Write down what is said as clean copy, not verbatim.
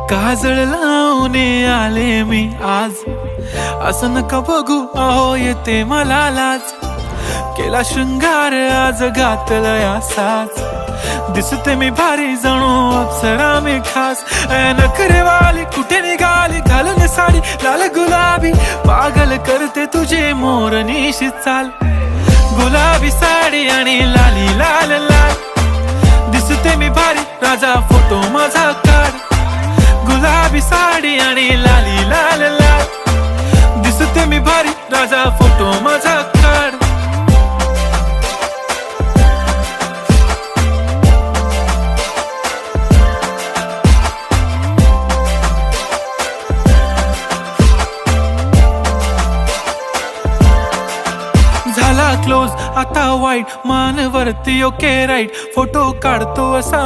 काजळ लावून आले मी आज, असं नका बघू अहो येते मला लाज. केला शृंगार आज घातला असाच, दिसते मी भारी जणू अप्सरा मी खास. नखरेवाली कुठे निघाली घालून साडी लाल गुलाबी, पागल करते तुझे मोरनीशी चाल. गुलाबी साडी आणि लाली लाल लाल, दिसते मी भारी राजा फोटो माझा काढ. गुलाबी साडी आणि लाली लाल लाल, दिसते मी भारी राजा फोटो माझा काढ. झाला क्लोज आता वाईट, मान वरती ओके राईट, फोटो काढतो असा